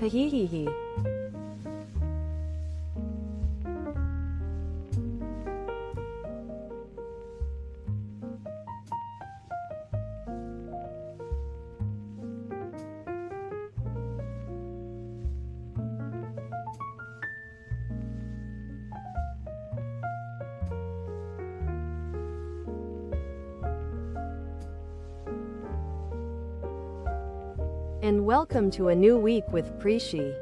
Hehehehe. And welcome to a new week with Prisci.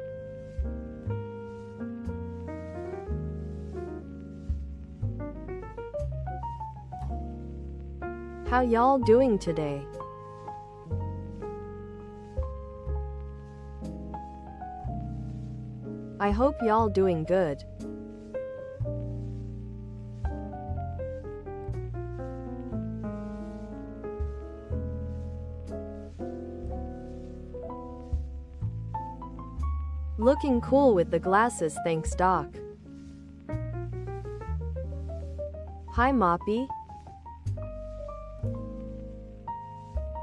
How y'all doing today? I hope y'all doing good. Looking cool with the glasses, thanks Doc. Hi Moppy.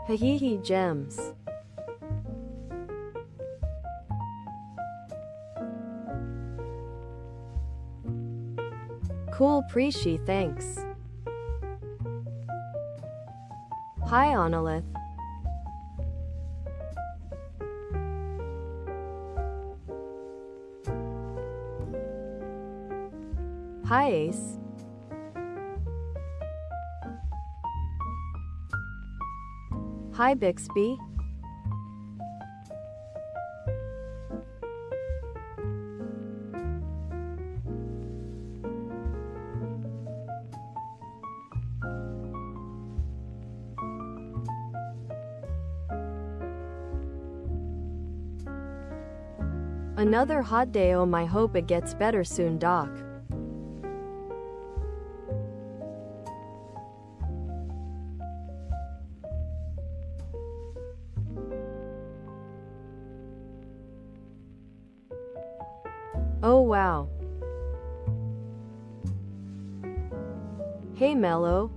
Hehehe gems. Cool Prisci, thanks. Hi Onolith. Hi Ace. Hi Bixby. Another hot day, oh my hope it gets better soon Doc. Oh wow. Hey Mello.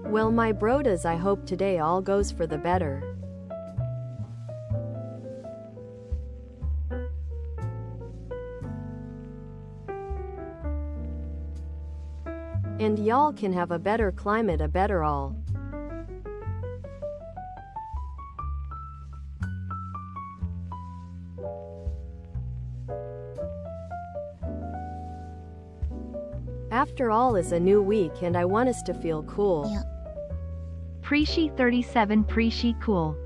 Well my brodas, I hope today all goes for the better. And y'all can have a better climate, a better all. After all is a new week and I want us to feel cool. Yeah. Prisci 37 Prisci cool.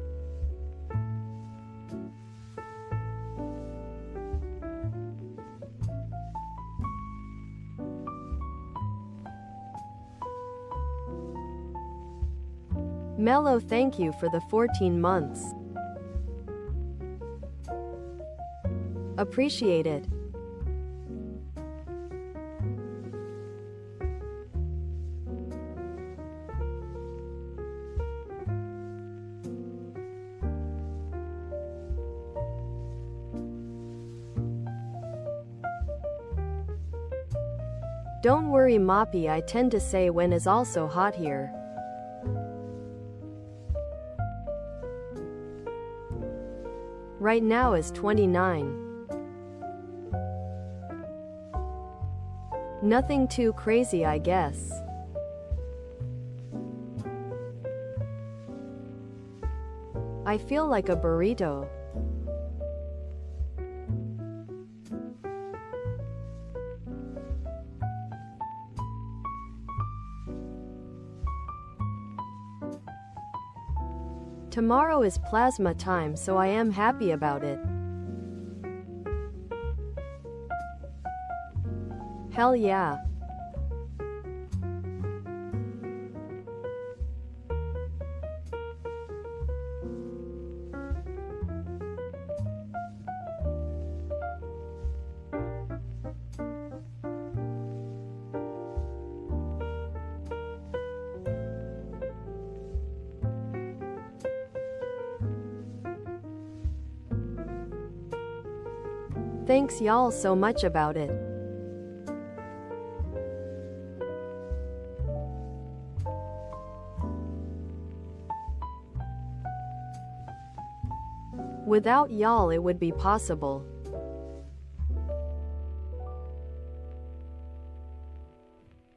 Mello, thank you for the 14 months. Appreciate it. Don't worry Moppy, I tend to say when is also hot here. Right now is 29. Nothing too crazy, I guess. I feel like a burrito. Tomorrow is plasma time, so I am happy about it. Hell yeah. Thanks y'all so much about it. Without y'all it would be possible.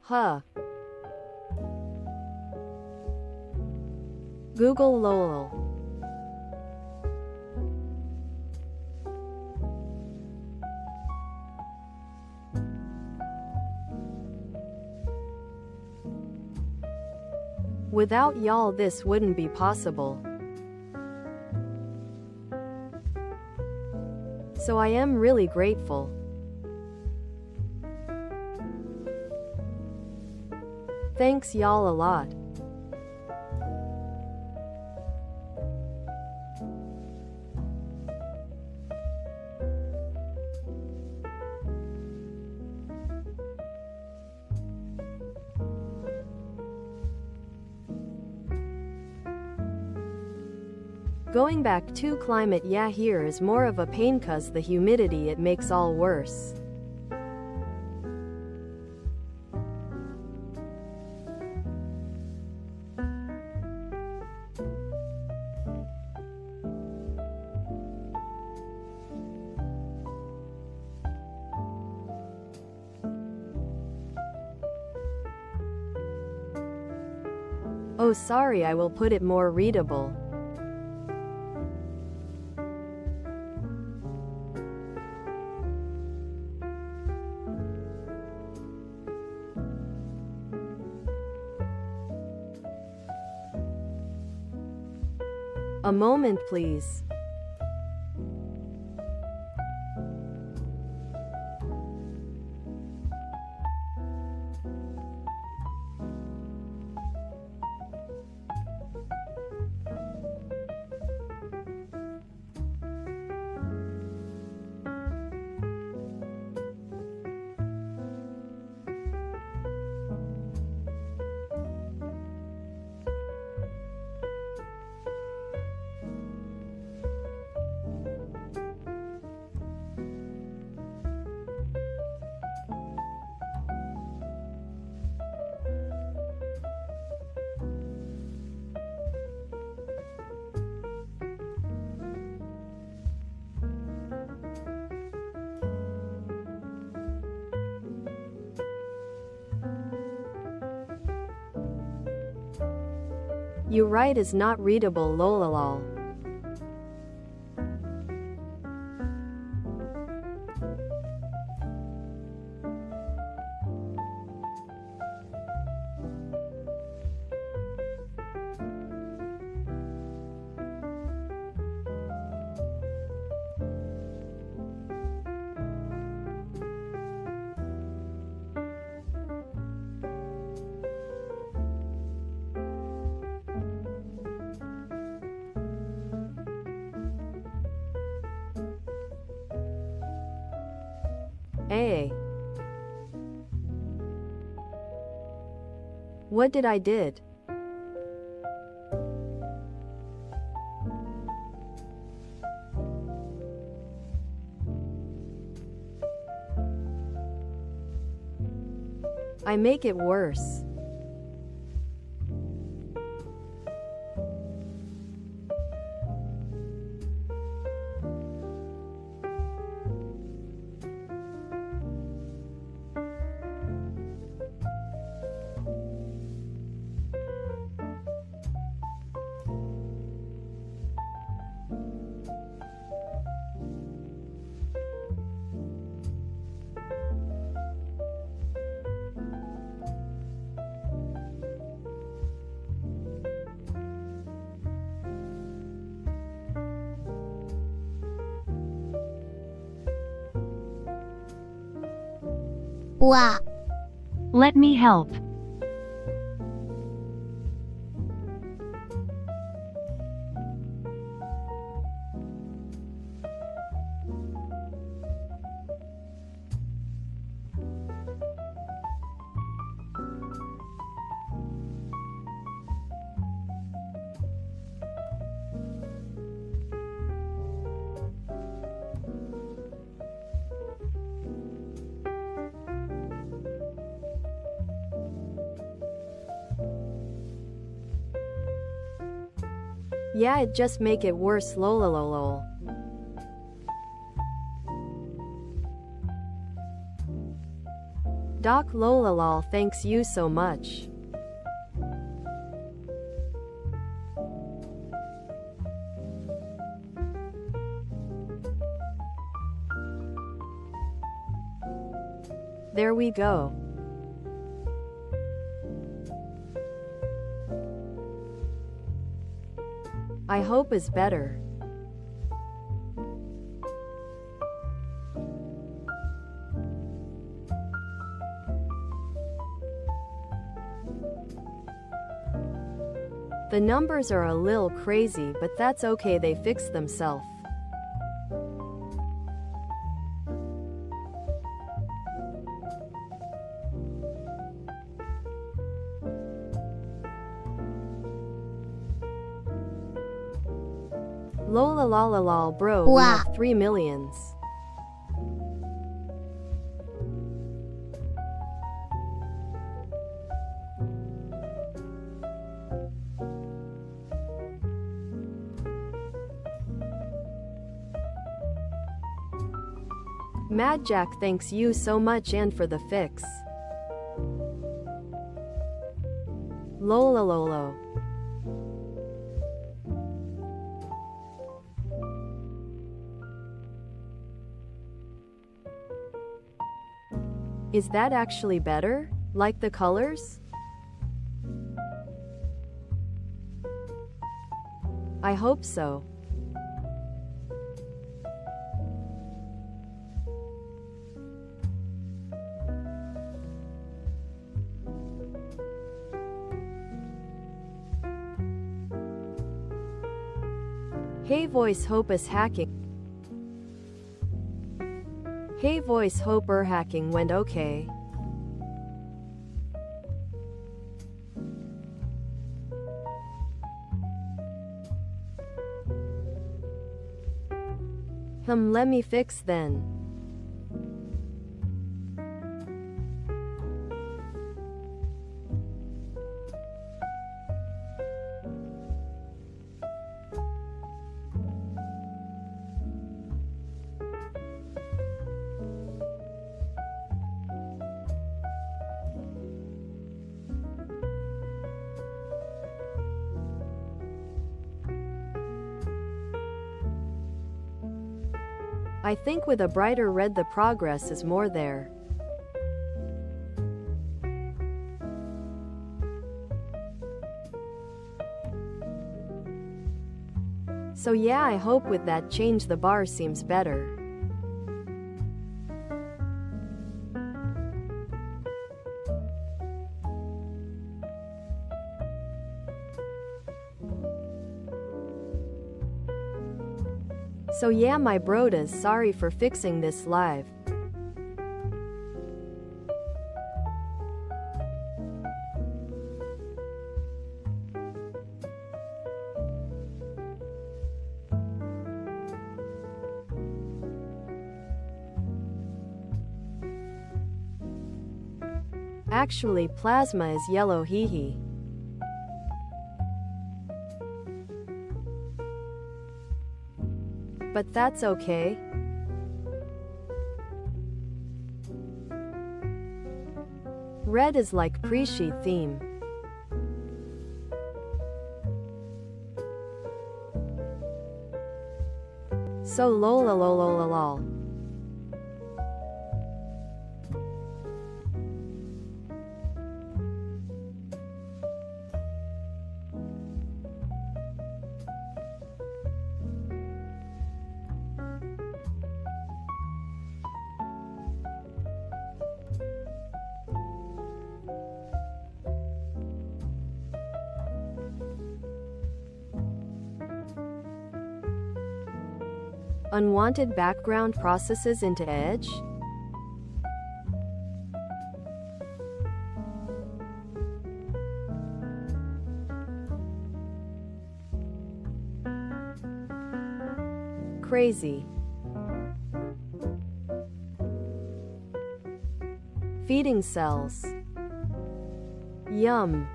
Huh. Google lol. Without y'all this wouldn't be possible. So I am really grateful. Thanks y'all a lot. Going back to climate, yeah, here is more of a pain cause the humidity it makes all worse. Oh sorry, I will put it more readable. A moment please. You right is not readable lololol. Hey. What did I did? I make it worse. Wow. Let me help. Yeah, it just make it worse lolololol. Doc lololol, thanks you so much. There we go. I hope is better. The numbers are a little crazy, but that's okay, they fix themselves. Lolalalal bro, we have 3 millions. Mad Jack, thanks you so much and for the fix. Lolalolo. Is that actually better? Like the colors? I hope so. Hey voice, hope is hacking. Hey voice, hope hacking went okay. Let me fix then. I think with a brighter red the progress is more there. So yeah, I hope with that change the bar seems better. So yeah, my brodas, sorry for fixing this live. Actually, plasma is yellow, hee hee. But that's okay. Red is like Prisci theme. So lol. Unwanted background processes into edge? Crazy. Feeding cells. Yum.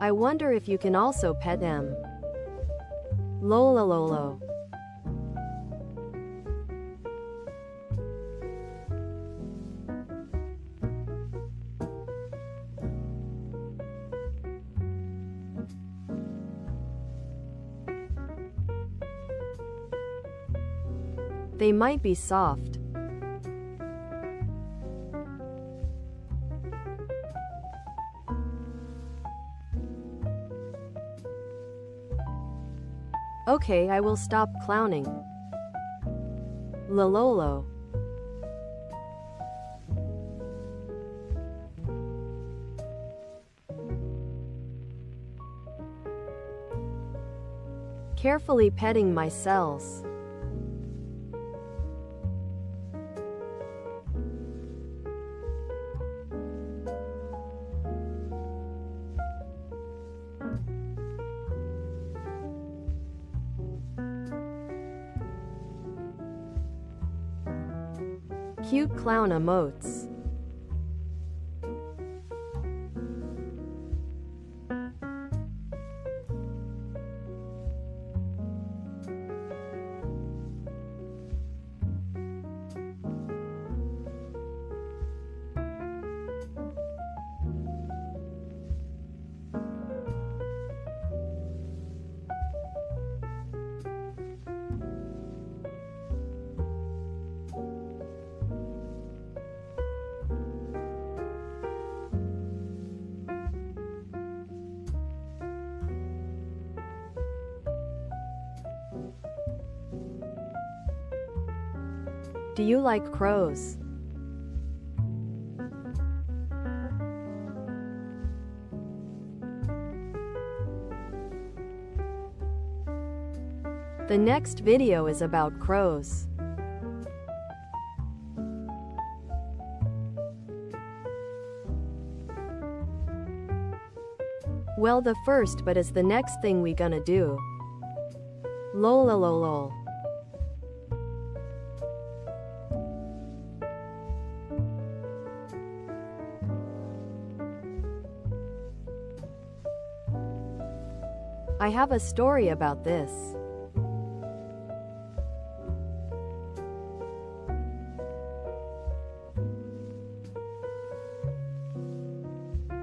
I wonder if you can also pet them. Lolololo. They might be soft. Okay, I will stop clowning. Lololo. Carefully petting my cells. Cute clown emotes. Do you like crows? The next video is about crows. Well, the first but is the next thing we gonna do. Lolololol. I have a story about this.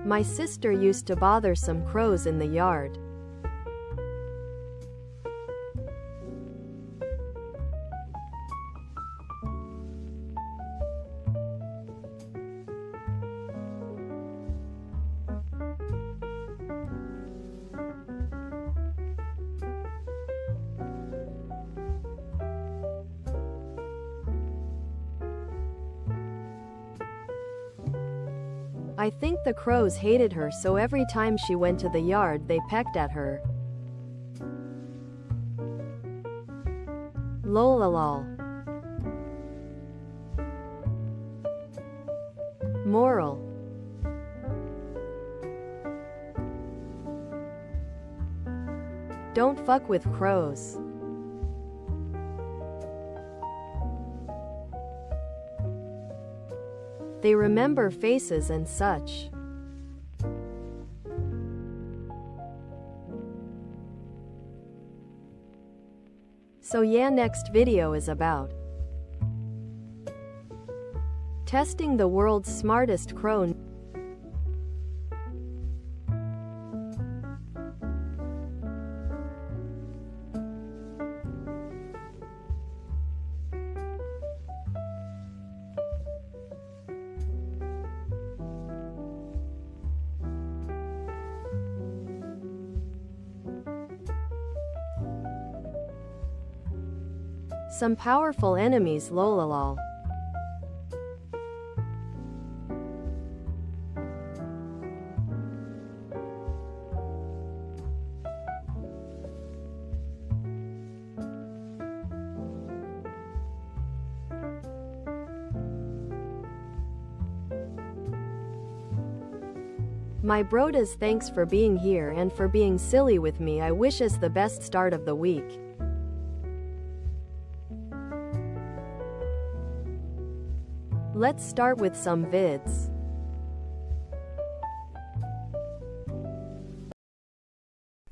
My sister used to bother some crows in the yard. I think the crows hated her, so every time she went to the yard they pecked at her. Lololol. Moral. Don't fuck with crows. They remember faces and such. So yeah, next video is about testing the world's smartest crow. Some powerful enemies. Lololol. My brodas, thanks for being here and for being silly with me. I wish us the best start of the week. Let's start with some vids.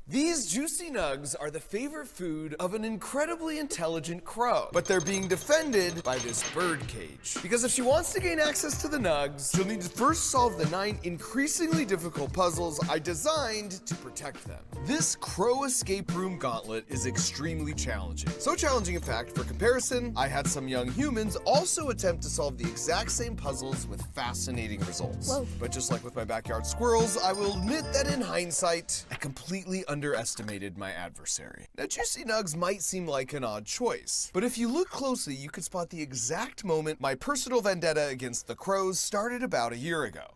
These juicy nugs are the favorite food of an incredibly intelligent crow, but they're being defended by this bird cage. Because if she wants to gain access to the nugs, she'll need to first solve the 9 increasingly difficult puzzles I designed to protect them. This crow escape room gauntlet is extremely challenging. So challenging, in fact, for comparison, I had some young humans also attempt to solve the exact same puzzles with fascinating results. Whoa. But just like with my backyard squirrels, I will admit that in hindsight, I completely underestimated my adversary. Now, juicy nugs might seem like an odd choice, but if you look closely, you could spot the exact moment my personal vendetta against the crows started about a year ago.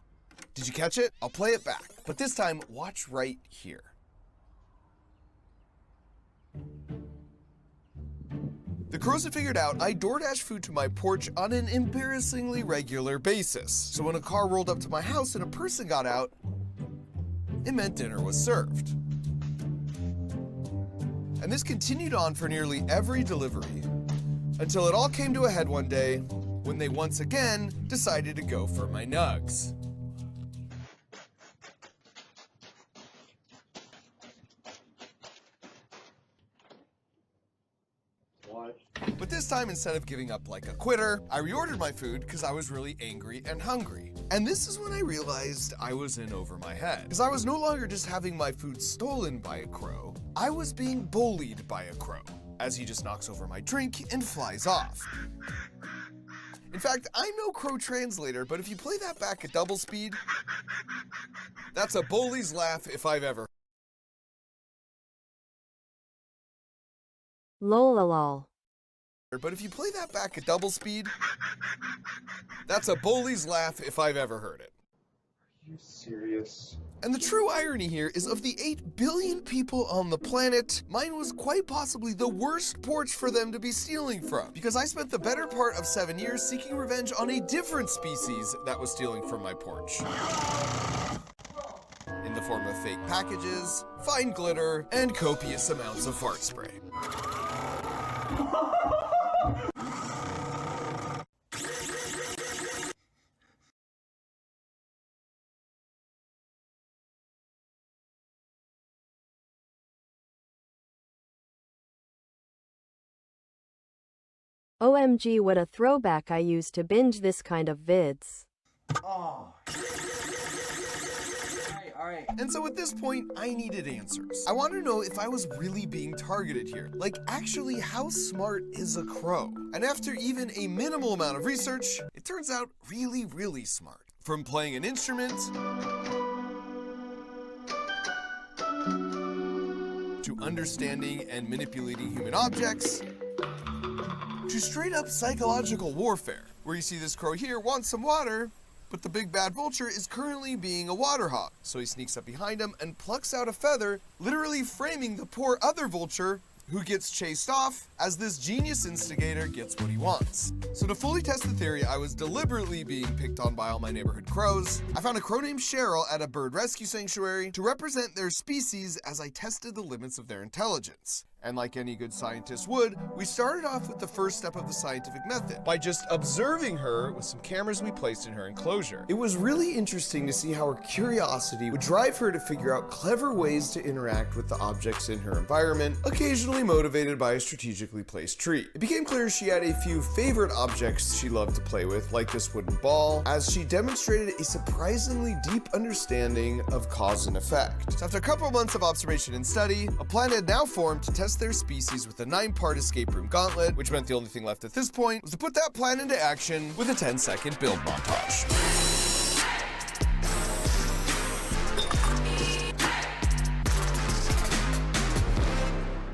Did you catch it? I'll play it back, but this time, watch right here. The crows had figured out I DoorDash food to my porch on an embarrassingly regular basis. So when a car rolled up to my house and a person got out, it meant dinner was served. And this continued on for nearly every delivery, until it all came to a head one day when they once again decided to go for my nugs. But this time, instead of giving up like a quitter, I reordered my food because I was really angry and hungry. And this is when I realized I was in over my head. Because I was no longer just having my food stolen by a crow, I was being bullied by a crow, as he just knocks over my drink and flies off. In fact, I'm no crow translator, but if you play that back at double speed, that's a bully's laugh if I've ever. Lol. But if you play that back at double speed, that's a bully's laugh if I've ever heard it. Are you serious? And the true irony here is, of the 8 billion people on the planet, mine was quite possibly the worst porch for them to be stealing from. Because I spent the better part of 7 years seeking revenge on a different species that was stealing from my porch. In the form of fake packages, fine glitter, and copious amounts of fart spray. OMG, what a throwback. I used to binge this kind of vids. Oh. Alright. And so at this point, I needed answers. I wanted to know if I was really being targeted here. Like, actually, how smart is a crow? And after even a minimal amount of research, it turns out really, really smart. From playing an instrument, to understanding and manipulating human objects, to straight up psychological warfare, where you see this crow here wants some water, but the big bad vulture is currently being a water hog. So he sneaks up behind him and plucks out a feather, literally framing the poor other vulture, who gets chased off as this genius instigator gets what he wants. So to fully test the theory, I was deliberately being picked on by all my neighborhood crows. I found a crow named Cheryl at a bird rescue sanctuary to represent their species as I tested the limits of their intelligence. And like any good scientist would, we started off with the first step of the scientific method, by just observing her with some cameras we placed in her enclosure. It was really interesting to see how her curiosity would drive her to figure out clever ways to interact with the objects in her environment, occasionally motivated by a strategically placed treat. It became clear she had a few favorite objects she loved to play with, like this wooden ball, as she demonstrated a surprisingly deep understanding of cause and effect. So after a couple of months of observation and study, a plan had now formed to test their species with a 9-part escape room gauntlet, which meant the only thing left at this point was to put that plan into action with a 10-second build montage.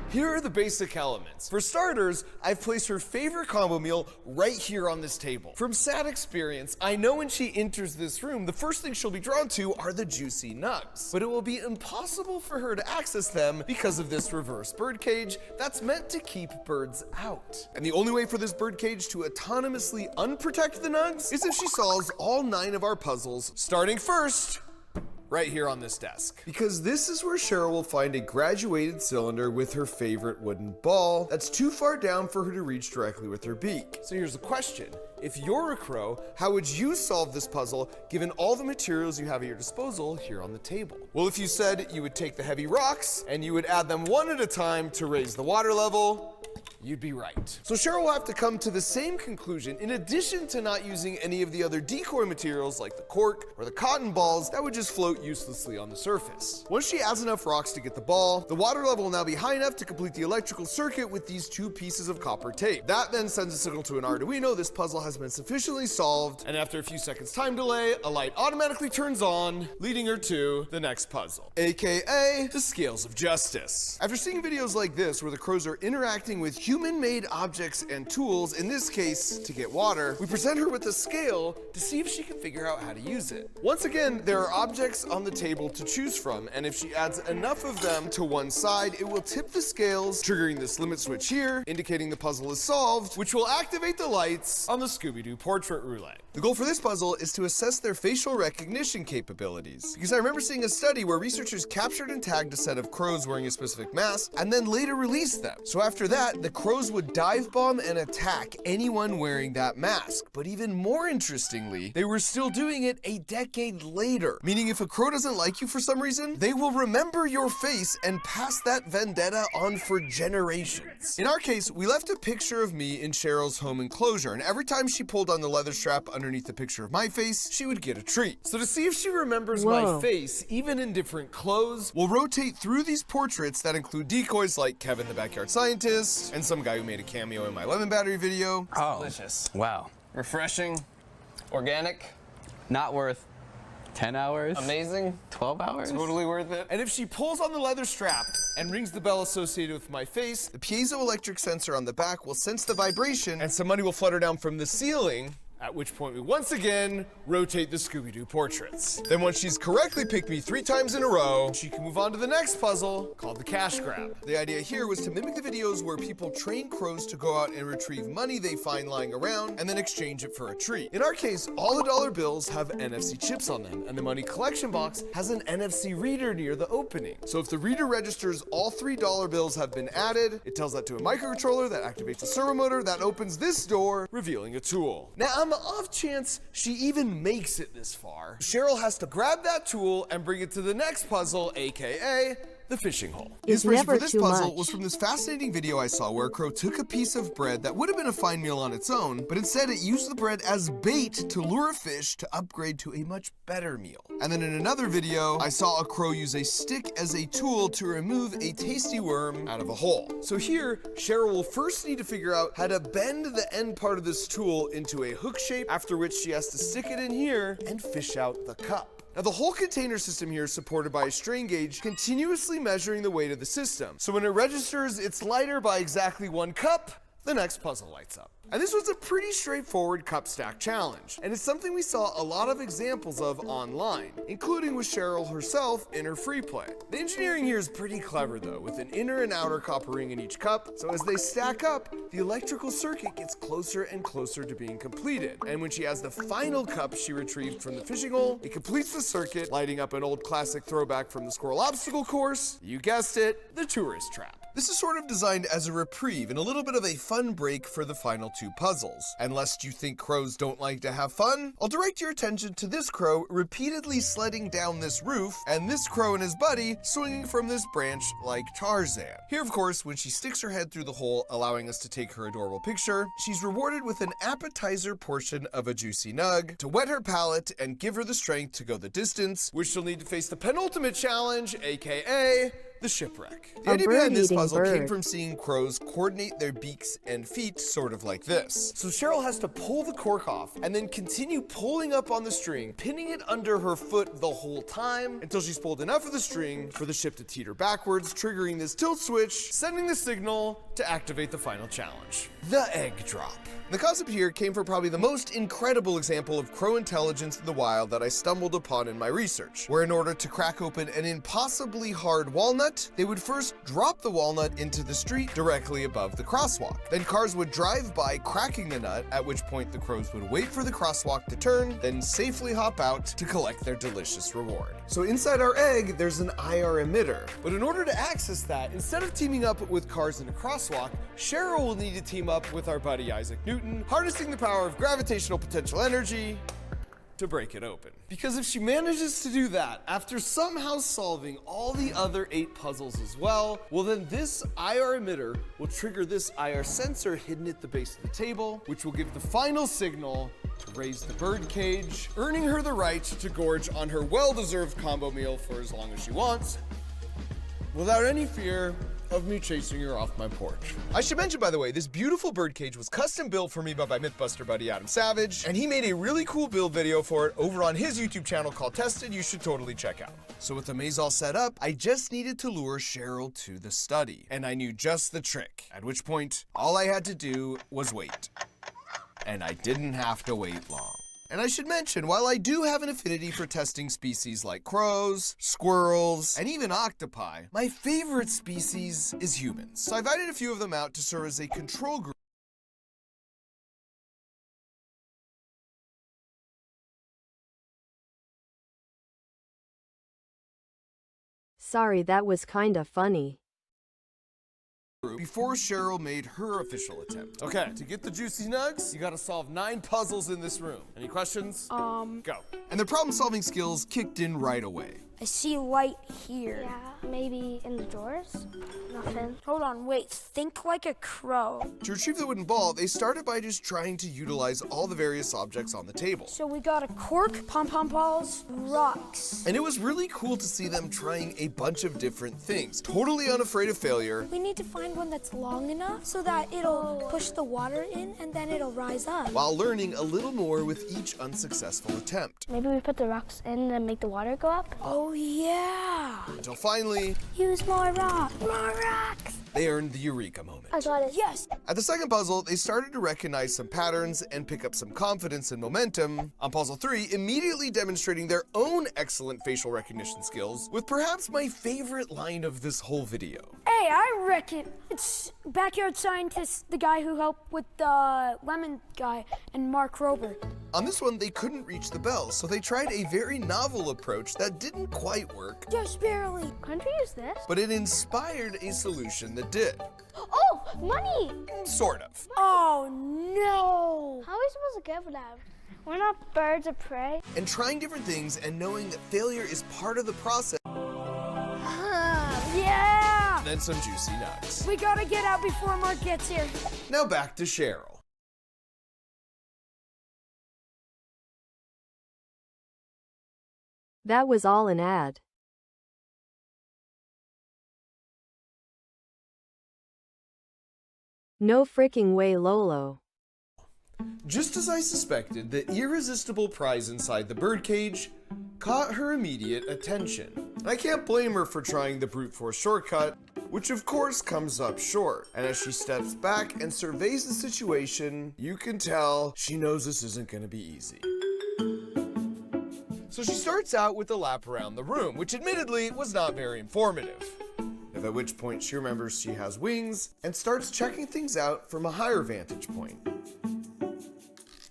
Here are the basic elements. For starters, I've placed her favorite combo meal right here on this table. From sad experience, I know when she enters this room, the first thing she'll be drawn to are the juicy nugs. But it will be impossible for her to access them because of this reverse birdcage that's meant to keep birds out. And the only way for this birdcage to autonomously unprotect the nugs is if she solves all 9 of our puzzles, starting first right here on this desk. Because this is where Cheryl will find a graduated cylinder with her favorite wooden ball that's too far down for her to reach directly with her beak. So here's the question. If you're a crow, how would you solve this puzzle given all the materials you have at your disposal here on the table? Well, if you said you would take the heavy rocks and you would add them one at a time to raise the water level, you'd be right. So Cheryl will have to come to the same conclusion in addition to not using any of the other decoy materials like the cork or the cotton balls that would just float uselessly on the surface. Once she adds enough rocks to get the ball, the water level will now be high enough to complete the electrical circuit with these two pieces of copper tape. That then sends a signal to an Arduino. This puzzle has been sufficiently solved, and after a few seconds time delay, a light automatically turns on, leading her to the next puzzle, aka the scales of justice. After seeing videos like this where the crows are interacting with human-made objects and tools, in this case, to get water, we present her with a scale to see if she can figure out how to use it. Once again, there are objects on the table to choose from, and if she adds enough of them to one side, it will tip the scales, triggering this limit switch here, indicating the puzzle is solved, which will activate the lights on the Scooby-Doo portrait roulette. The goal for this puzzle is to assess their facial recognition capabilities, because I remember seeing a study where researchers captured and tagged a set of crows wearing a specific mask, and then later released them. So after that, the crows would dive bomb and attack anyone wearing that mask. But even more interestingly, they were still doing it a decade later. Meaning if a crow doesn't like you for some reason, they will remember your face and pass that vendetta on for generations. In our case, we left a picture of me in Cheryl's home enclosure, and every time she pulled on the leather strap underneath the picture of my face, she would get a treat. So to see if she remembers my face, even in different clothes, we'll rotate through these portraits that include decoys like Kevin the Backyard Scientist, and some guy who made a cameo in my lemon battery video. Oh, Delicious. wow. Refreshing. Organic. Not worth 10 hours? Amazing. 12 hours? Totally worth it. And if she pulls on the leather strap and rings the bell associated with my face, the piezoelectric sensor on the back will sense the vibration and some money will flutter down from the ceiling, at which point we once again rotate the Scooby-Doo portraits. Then once she's correctly picked me 3 times in a row, she can move on to the next puzzle called the cash grab. The idea here was to mimic the videos where people train crows to go out and retrieve money they find lying around and then exchange it for a treat. In our case, all the dollar bills have NFC chips on them, and the money collection box has an NFC reader near the opening. So if the reader registers all 3 dollar bills have been added, it tells that to a microcontroller that activates a servo motor that opens this door, revealing a tool. Now, on the off chance she even makes it this far, Cheryl has to grab that tool and bring it to the next puzzle, aka the fishing hole. The Is inspiration for never this too puzzle much. was from this fascinating video I saw where a crow took a piece of bread that would have been a fine meal on its own, but instead it used the bread as bait to lure a fish to upgrade to a much better meal. And then in another video, I saw a crow use a stick as a tool to remove a tasty worm out of a hole. So here, Cheryl will first need to figure out how to bend the end part of this tool into a hook shape, after which she has to stick it in here and fish out the cup. Now the whole container system here is supported by a strain gauge continuously measuring the weight of the system. So when it registers it's lighter by exactly 1 cup, the next puzzle lights up. And this was a pretty straightforward cup stack challenge, and it's something we saw a lot of examples of online, including with Cheryl herself in her free play. The engineering here is pretty clever though, with an inner and outer copper ring in each cup, so as they stack up, the electrical circuit gets closer and closer to being completed. And when she has the final cup she retrieved from the fishing hole, it completes the circuit, lighting up an old classic throwback from the squirrel obstacle course, you guessed it, the tourist trap. This is sort of designed as a reprieve and a little bit of a fun break for the final 2 puzzles. And lest you think crows don't like to have fun, I'll direct your attention to this crow repeatedly sledding down this roof, and this crow and his buddy swinging from this branch like Tarzan. Here, of course, when she sticks her head through the hole, allowing us to take her adorable picture, she's rewarded with an appetizer portion of a juicy nug to whet her palate and give her the strength to go the distance, which she'll need to face the penultimate challenge, aka the shipwreck. The idea behind this puzzle came from seeing crows coordinate their beaks and feet sort of like this. So Cheryl has to pull the cork off and then continue pulling up on the string, pinning it under her foot the whole time until she's pulled enough of the string for the ship to teeter backwards, triggering this tilt switch, sending the signal to activate the final challenge, the egg drop. The concept here came from probably the most incredible example of crow intelligence in the wild that I stumbled upon in my research, where in order to crack open an impossibly hard walnut, walnut, they would first drop the walnut into the street directly above the crosswalk. Then cars would drive by cracking the nut, at which point the crows would wait for the crosswalk to turn, then safely hop out to collect their delicious reward. So inside our egg, there's an IR emitter. But in order to access that, instead of teaming up with cars in a crosswalk, Cheryl will need to team up with our buddy Isaac Newton, harnessing the power of gravitational potential energy to break it open. Because if she manages to do that, after somehow solving all the other 8 puzzles as well, well then this IR emitter will trigger this IR sensor hidden at the base of the table, which will give the final signal to raise the bird cage, earning her the right to gorge on her well-deserved combo meal for as long as she wants, without any fear of me chasing her off my porch. I should mention, by the way, this beautiful birdcage was custom built for me by my Mythbuster buddy Adam Savage, and he made a really cool build video for it over on his YouTube channel called Tested. You should totally check out. So with the maze all set up, I just needed to lure Cheryl to the study, and I knew just the trick, at which point all I had to do was wait. And I didn't have to wait long. And I should mention, while I do have an affinity for testing species like crows, squirrels, and even octopi, my favorite species is humans. So I invited a few of them out to serve as a control group. Sorry, that was kinda funny. Before Cheryl made her official attempt. Okay, to get the juicy nugs, you gotta solve 9 puzzles in this room. Any questions? Go. And the problem-solving skills kicked in right away. I see light here. Yeah, maybe in the drawers? Nothing. Hold on, wait. Think like a crow. To retrieve the wooden ball, they started by just trying to utilize all the various objects on the table. So we got a cork, pom-pom balls, rocks. And it was really cool to see them trying a bunch of different things, totally unafraid of failure. We need to find one that's long enough so that it'll push the water in and then it'll rise up. While learning a little more with each unsuccessful attempt. Maybe we put the rocks in and make the water go up? Oh yeah. Until finally, Use more rocks. More rocks. they earned the eureka moment. I got it. Yes. At the second puzzle, they started to recognize some patterns and pick up some confidence and momentum. On puzzle 3, immediately demonstrating their own excellent facial recognition skills with perhaps my favorite line of this whole video. Hey, I reckon it's Backyard Scientist, the guy who helped with the lemon guy, and Mark Rober. On this one, they couldn't reach the bell, so they tried a very novel approach that didn't quite work, Just barely. Couldn't we use this? but it inspired a solution that did. Oh, money! Sort of. Oh no. How are we supposed to get for that? We're not birds of prey. And trying different things and knowing that failure is part of the process, Yeah. then some juicy nuts. We gotta get out before Mark gets here. Now back to Cheryl. That was all an ad. No freaking way, Lolo. Just as I suspected, the irresistible prize inside the birdcage caught her immediate attention. And I can't blame her for trying the brute force shortcut, which of course comes up short. And as she steps back and surveys the situation, you can tell she knows this isn't going to be easy. So she starts out with a lap around the room, which admittedly was not very informative. At which point she remembers she has wings and starts checking things out from a higher vantage point.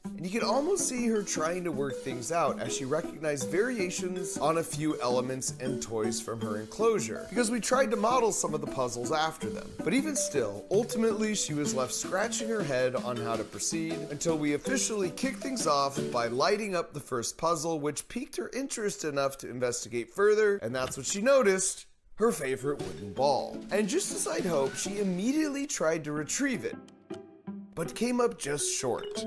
And you can almost see her trying to work things out as she recognized variations on a few elements and toys from her enclosure, because we tried to model some of the puzzles after them. But even still, ultimately she was left scratching her head on how to proceed until we officially kicked things off by lighting up the first puzzle, which piqued her interest enough to investigate further, and that's what she noticed: her favorite wooden ball. And just as I'd hoped, she immediately tried to retrieve it, but came up just short.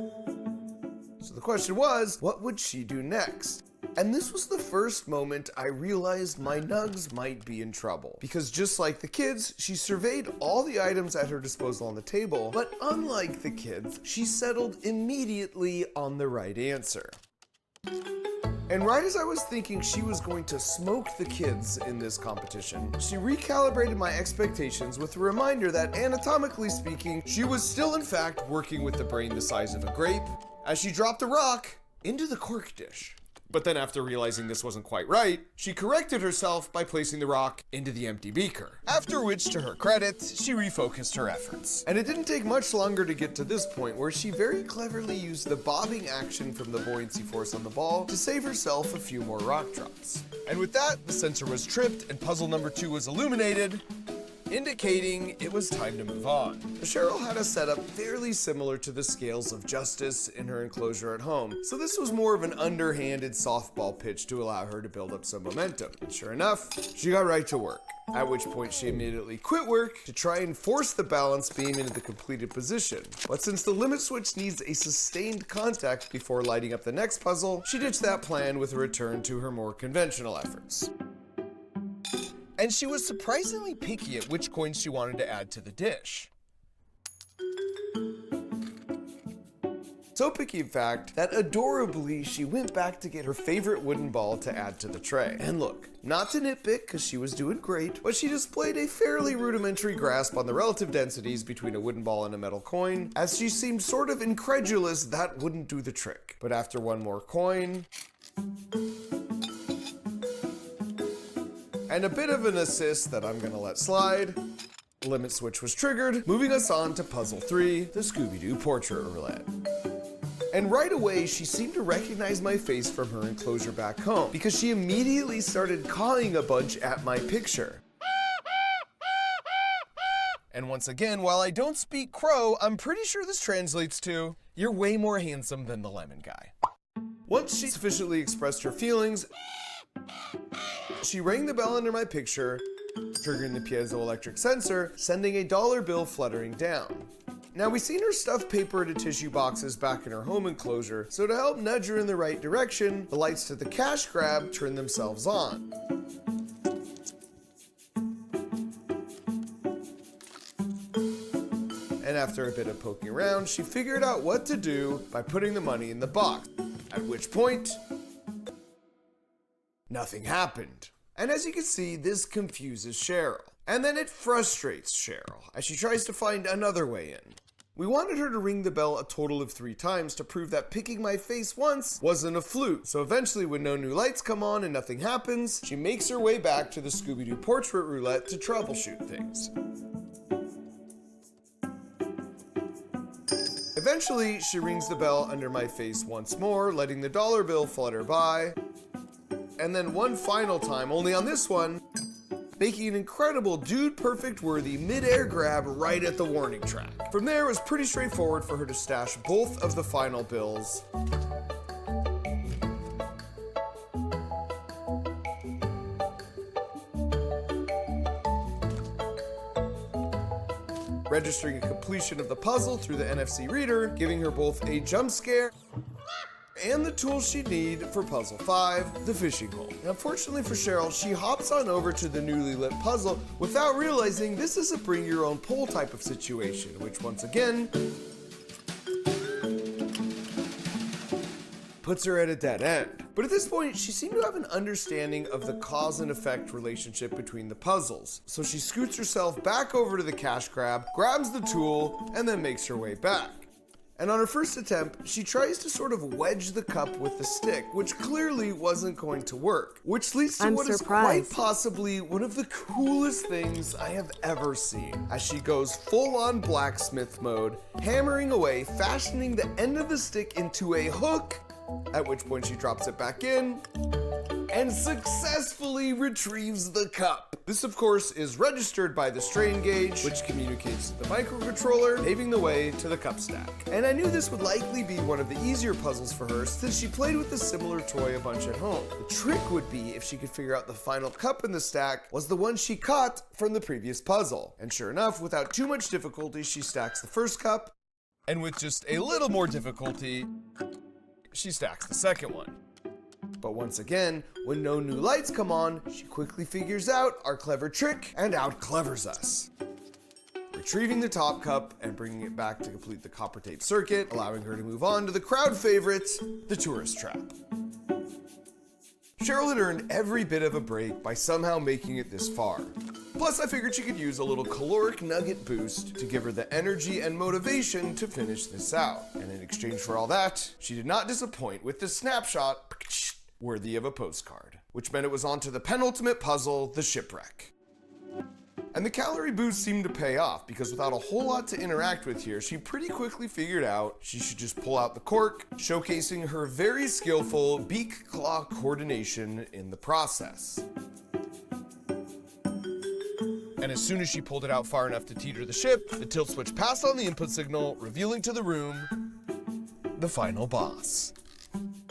So the question was, what would she do next? And this was the first moment I realized my nugs might be in trouble. Because just like the kids, she surveyed all the items at her disposal on the table, but unlike the kids, she settled immediately on the right answer. And right as I was thinking she was going to smoke the kids in this competition, she recalibrated my expectations with a reminder that, anatomically speaking, she was still in fact working with the brain the size of a grape, as she dropped a rock into the cork dish. But then after realizing this wasn't quite right, she corrected herself by placing the rock into the empty beaker. After which, to her credit, she refocused her efforts. And it didn't take much longer to get to this point where she very cleverly used the bobbing action from the buoyancy force on the ball to save herself a few more rock drops. And with that, the sensor was tripped and puzzle number 2 was illuminated, indicating it was time to move on. Cheryl had a setup fairly similar to the scales of justice in her enclosure at home, so this was more of an underhanded softball pitch to allow her to build up some momentum. And sure enough, she got right to work, at which point she immediately quit work to try and force the balance beam into the completed position. But since the limit switch needs a sustained contact before lighting up the next puzzle, she ditched that plan with a return to her more conventional efforts. And she was surprisingly picky at which coins she wanted to add to the dish. So picky, in fact, that adorably she went back to get her favorite wooden ball to add to the tray. And look, not to nitpick because she was doing great, but she displayed a fairly rudimentary grasp on the relative densities between a wooden ball and a metal coin, as she seemed sort of incredulous that wouldn't do the trick. But after one more coin, and a bit of an assist that I'm gonna let slide, limit switch was triggered, moving us on to puzzle 3, the Scooby-Doo portrait roulette. And right away, she seemed to recognize my face from her enclosure back home, because she immediately started cawing a bunch at my picture. And once again, while I don't speak crow, I'm pretty sure this translates to, "You're way more handsome than the lemon guy." Once she sufficiently expressed her feelings, she rang the bell under my picture, triggering the piezoelectric sensor, sending a dollar bill fluttering down. Now, we seen her stuff paper into tissue boxes back in her home enclosure, so to help nudge her in the right direction, the lights to the cash grab turned themselves on. And after a bit of poking around, she figured out what to do by putting the money in the box, at which point, nothing happened. And as you can see, this confuses Cheryl. And then it frustrates Cheryl as she tries to find another way in. We wanted her to ring the bell a total of 3 times to prove that picking my face once wasn't a fluke. So eventually, when no new lights come on and nothing happens, she makes her way back to the Scooby-Doo portrait roulette to troubleshoot things. Eventually, she rings the bell under my face once more, letting the dollar bill flutter by. And then one final time, only on this one, making an incredible Dude Perfect worthy mid-air grab right at the warning track. From there, it was pretty straightforward for her to stash both of the final bills. Registering a completion of the puzzle through the NFC reader, giving her both a jump scare and the tools she'd need for puzzle 5, the fishing hole. And unfortunately for Cheryl, she hops on over to the newly lit puzzle without realizing this is a bring your own pole type of situation, which once again puts her at a dead end. But at this point, she seemed to have an understanding of the cause and effect relationship between the puzzles. So she scoots herself back over to the cash grab, grabs the tool, and then makes her way back. And on her first attempt, she tries to sort of wedge the cup with the stick, which clearly wasn't going to work. Which leads to what is quite possibly one of the coolest things I have ever seen, as she goes full-on blacksmith mode, hammering away, fashioning the end of the stick into a hook, at which point she drops it back in, and successfully retrieves the cup. This, of course, is registered by the strain gauge, which communicates to the microcontroller, paving the way to the cup stack. And I knew this would likely be one of the easier puzzles for her, since she played with a similar toy a bunch at home. The trick would be if she could figure out the final cup in the stack was the one she caught from the previous puzzle. And sure enough, without too much difficulty, she stacks the first cup, and with just a little more difficulty, she stacks the second one. But once again, when no new lights come on, she quickly figures out our clever trick and out-clevers us, retrieving the top cup and bringing it back to complete the copper tape circuit, allowing her to move on to the crowd favorite, the tourist trap. Cheryl had earned every bit of a break by somehow making it this far. Plus, I figured she could use a little caloric nugget boost to give her the energy and motivation to finish this out. And in exchange for all that, she did not disappoint with the snapshot worthy of a postcard, which meant it was on to the penultimate puzzle, the shipwreck. And the calorie boost seemed to pay off, because without a whole lot to interact with here, she pretty quickly figured out she should just pull out the cork, showcasing her very skillful beak-claw coordination in the process. And as soon as she pulled it out far enough to teeter the ship, the tilt switch passed on the input signal, revealing to the room the final boss.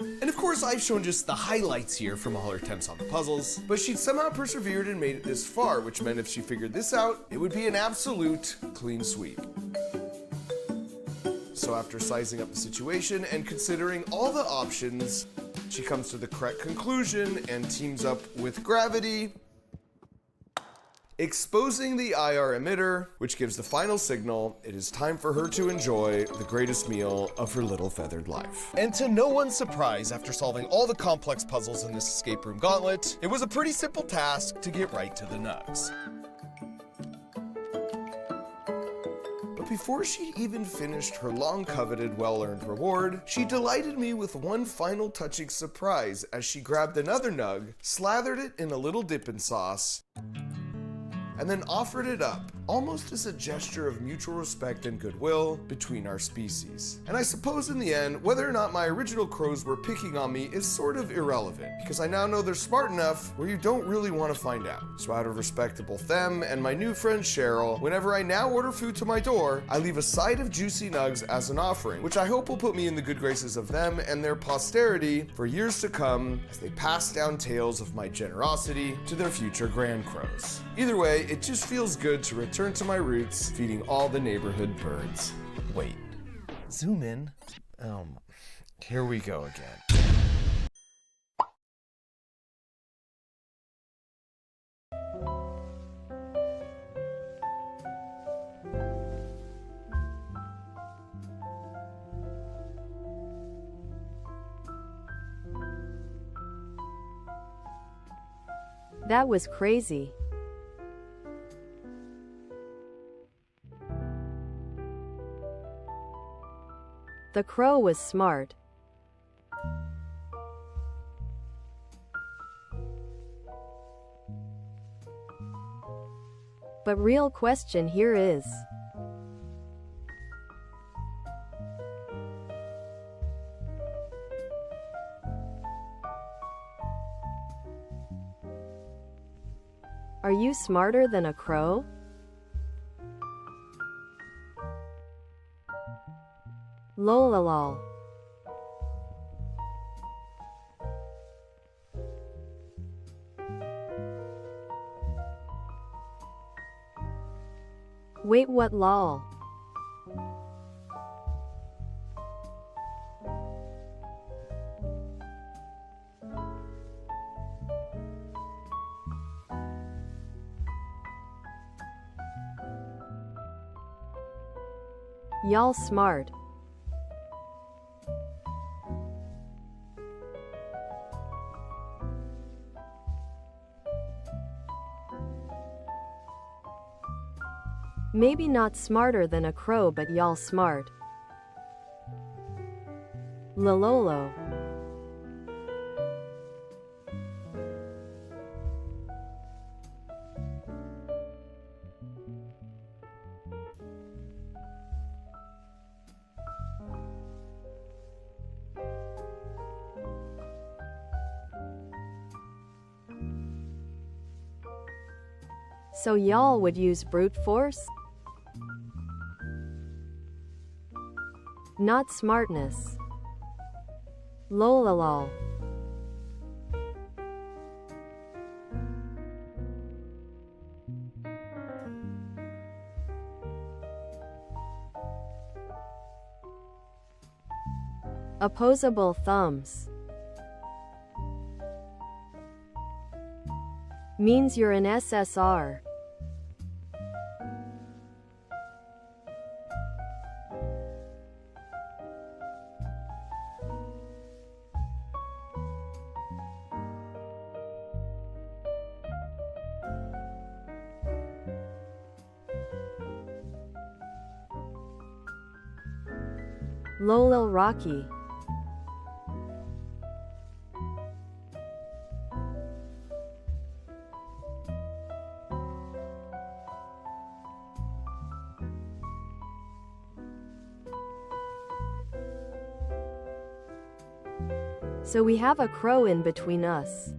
And of course, I've shown just the highlights here from all her attempts on the puzzles, but she'd somehow persevered and made it this far, which meant if she figured this out, it would be an absolute clean sweep. So after sizing up the situation and considering all the options, she comes to the correct conclusion and teams up with Gravity, exposing the IR emitter, which gives the final signal it is time for her to enjoy the greatest meal of her little feathered life. And to no one's surprise, after solving all the complex puzzles in this escape room gauntlet, it was a pretty simple task to get right to the nugs. But before she even finished her long-coveted, well-earned reward, she delighted me with one final touching surprise as she grabbed another nug, slathered it in a little dipping sauce, and then offered it up, almost as a gesture of mutual respect and goodwill between our species. And I suppose in the end, whether or not my original crows were picking on me is sort of irrelevant, because I now know they're smart enough where you don't really want to find out. So out of respect to both them and my new friend Cheryl, whenever I now order food to my door, I leave a side of juicy nugs as an offering, which I hope will put me in the good graces of them and their posterity for years to come as they pass down tales of my generosity to their future grand crows. Either way, it just feels good to return to my roots, feeding all the neighborhood birds. Wait, zoom in. Here we go again. That was crazy. The crow was smart. But real question here is, are you smarter than a crow? Lol. Wait, what lol? Y'all smart. Maybe not smarter than a crow, but y'all smart. Lololo. So y'all would use brute force? Not smartness. Lololol. Opposable thumbs. Means you're an SSR. Lolil Rocky. So we have a crow in between us.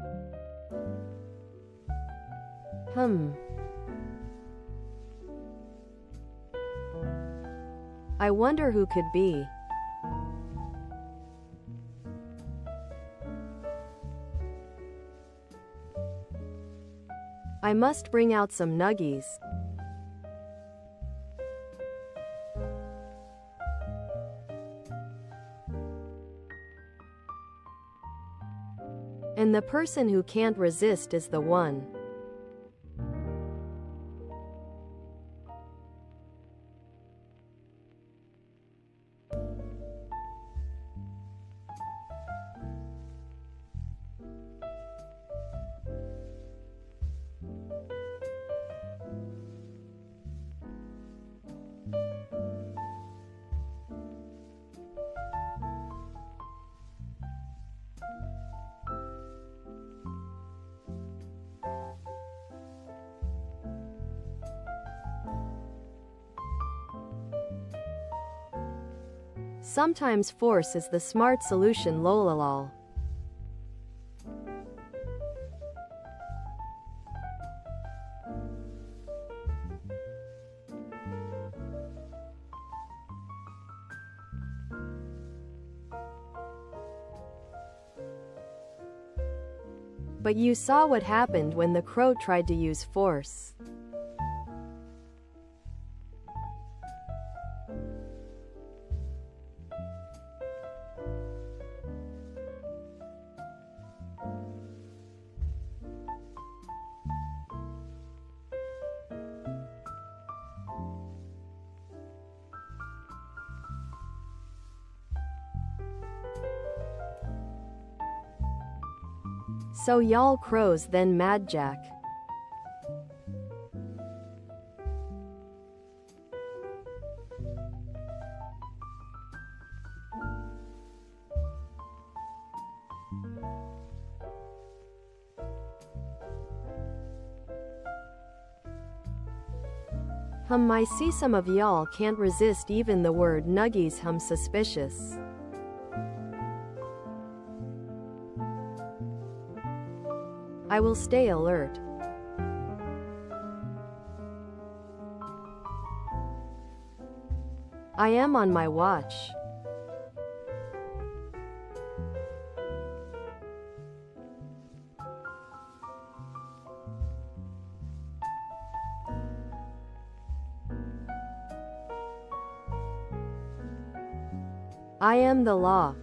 I wonder who could be. I must bring out some nuggies. And the person who can't resist is the one. Sometimes force is the smart solution, lololol. But you saw what happened when the crow tried to use force. So y'all crows then Mad Jack. I see some of y'all can't resist even the word nuggies. Suspicious. I will stay alert. I am on my watch. I am the law.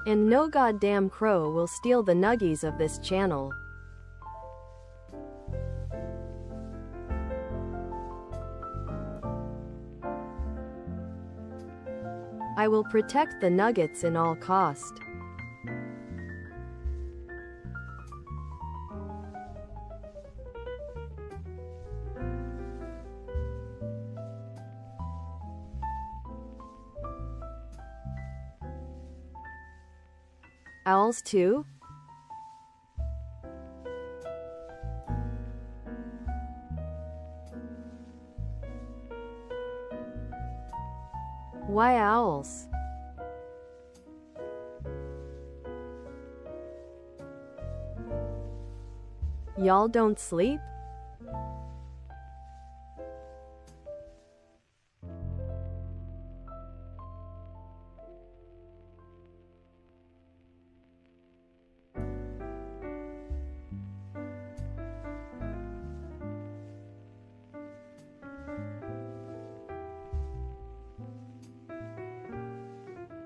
And no goddamn crow will steal the nuggies of this channel. I will protect the nuggets in all cost. Owls too? Why owls? Y'all don't sleep?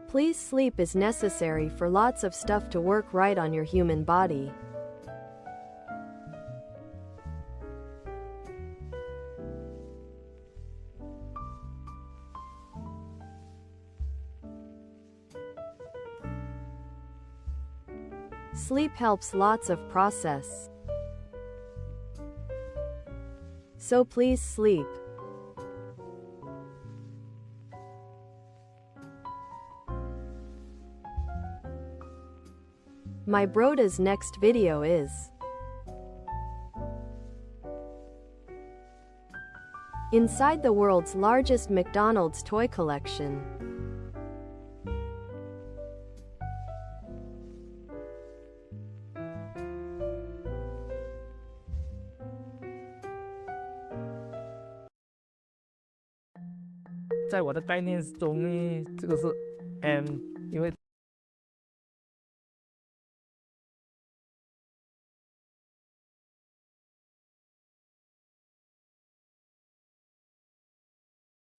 Please, sleep is necessary for lots of stuff to work right on your human body. Sleep helps lots of process. So please sleep. My broda's next video is Inside the world's largest McDonald's toy collection. "在我的概念中呢，这个是 M， 因为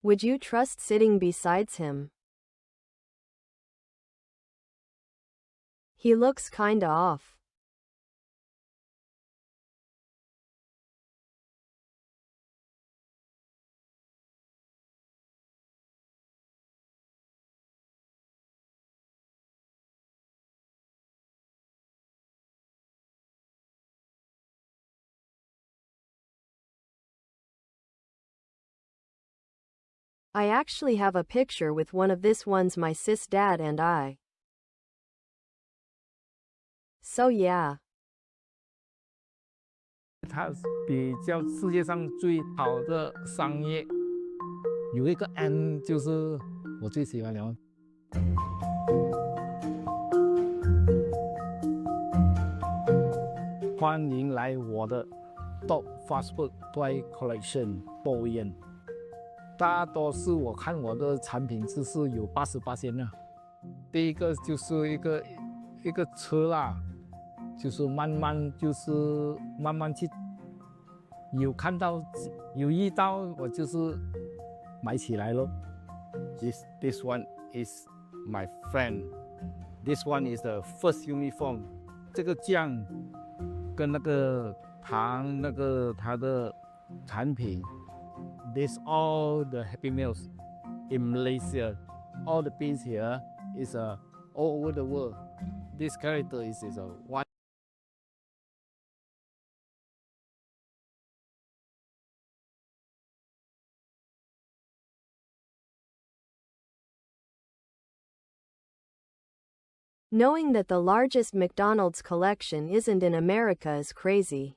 Would you trust sitting besides him? He looks kinda off. I actually have a picture with one of this one's my sis dad and I. So yeah. 它比较世界上最好的商业，有一个 M 就是我最喜欢的。欢迎来我的 Top Fast Food Toy Collection 播宴。大多数我看我的产品就是有88%的。第一个就是一个车啦，就是慢慢去，有看到有遇到我就是买起来咯。This one is my friend. This one is the first uniform. 这个酱跟那个糖它的产品。This all the Happy Meals in Malaysia. All the beans here is all over the world. This character is a one. Knowing that the largest McDonald's collection isn't in America is crazy.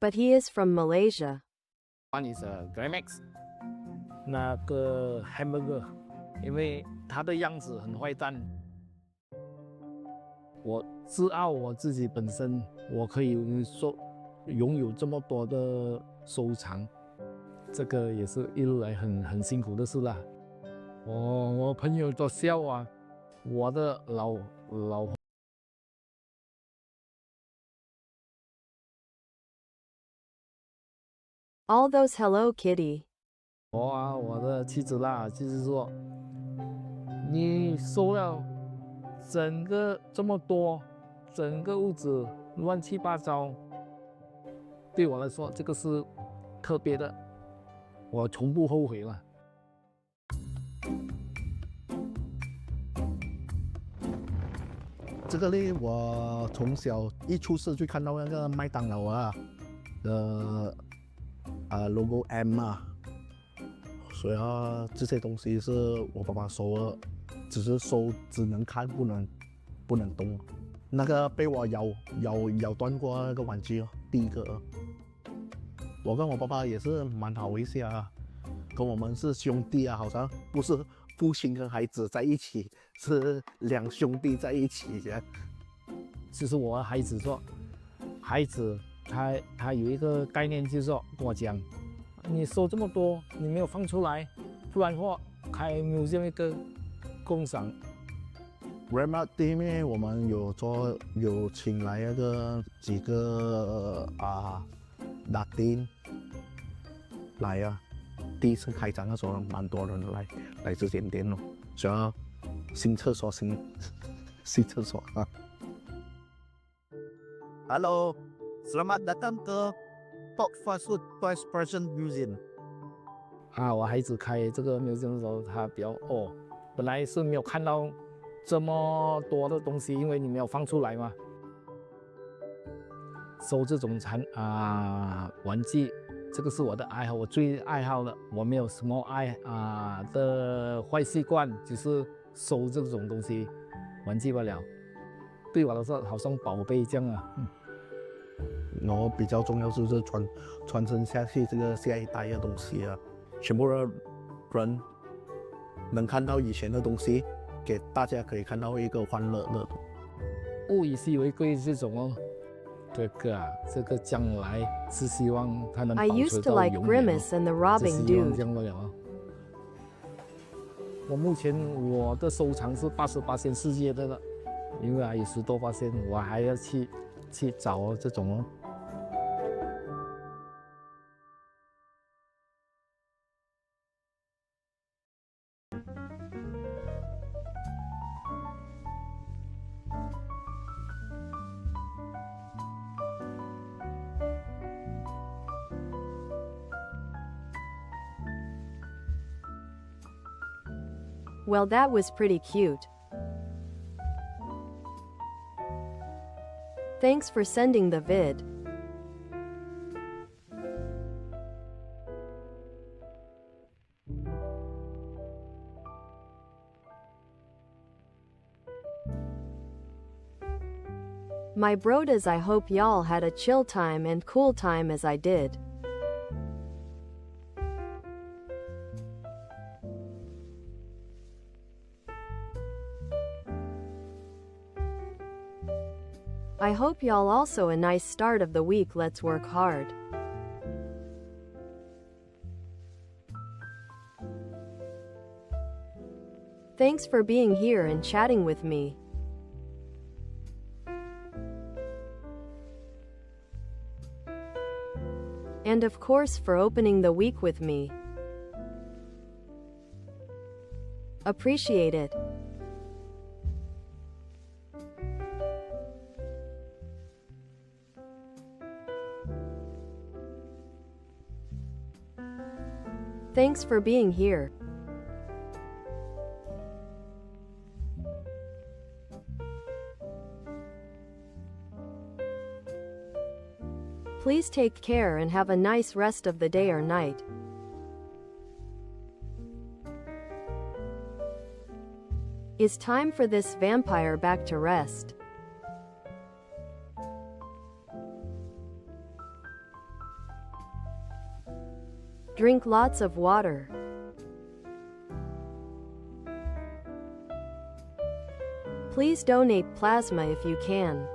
But he is from Malaysia. One is Grimax. 那个 hamburger， 因为它的样子很坏蛋。我自傲我自己本身，我可以拥有这么多的收藏，这个也是一路来很辛苦的事啦。我朋友都笑啊，我的老。All those Hello Kitty. 我的妻子啦，就是说，你收了整个这么多，整个屋子乱七八糟，对我来说这个是特别的，我从不后悔了。这个呢，我从小一出世就看到那个麦当劳啊的logo M 啊，所以这些东西是我爸爸收了，只是收只能看不能动。那个被我咬断过那个玩具哦，第一个。我跟我爸爸也是蛮好一下啊，跟我们是兄弟啊，好像不是父亲跟孩子在一起，是两兄弟在一起这样。其实我孩子说，孩子他有一个概念，就是说跟我讲，你收这么多，你没有放出来，不然的话开museum一个工厂。Grandma Day 呢，我们有请来那个几个Latin 来啊，第一次开张的时候，蛮多人来这间店哦，所以新厕所新厕所啊。Halo, selamat datang ke Top Fast Food Toys Person Museum。我孩子开这个 museum 的时候，他比较本来是没有看到这么多的东西，因为你没有放出来嘛。收这种玩具，这个是我的爱好，我最爱好的。我没有什么的坏习惯，就是收这种东西，忘记不了。对我来说，好像宝贝这样啊。然后比较重要就是传承下去这个下一代的东西啊，全部的人能看到以前的东西，给大家可以看到一个欢乐的。物以稀为贵这种哦，这个将来是希望它能保 I 存 used to 到 like 永远 Grimace and the 是 robbing 希望 dude. 这样的哦。我目前我的收藏是88%世界的了，因为还有10多%，我还要去找这种哦。Well, that was pretty cute. Thanks for sending the vid. My brodas, I hope y'all had a chill time and cool time as I did. I hope y'all also a nice start of the week. Let's work hard. Thanks for being here and chatting with me. And of course for opening the week with me. Appreciate it. Thanks for being here. Please take care and have a nice rest of the day or night. It's time for this vampire back to rest. Drink lots of water. Please donate plasma if you can.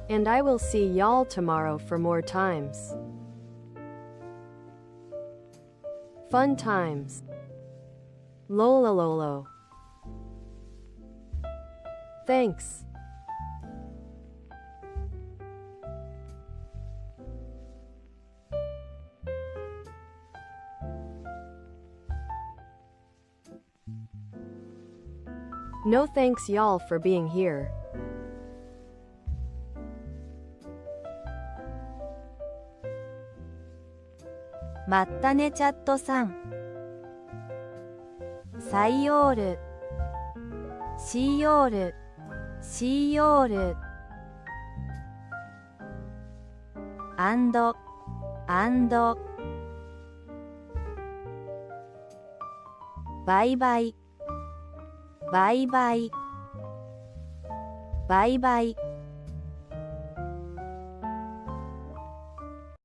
And I will see y'all tomorrow for more times. Fun times. Lola Lolo. Thanks. No thanks y'all for being here. まったねチャットさん。サイオール。シーオール。シーオール。アンド。バイバイ。バイバイ。バイバイ。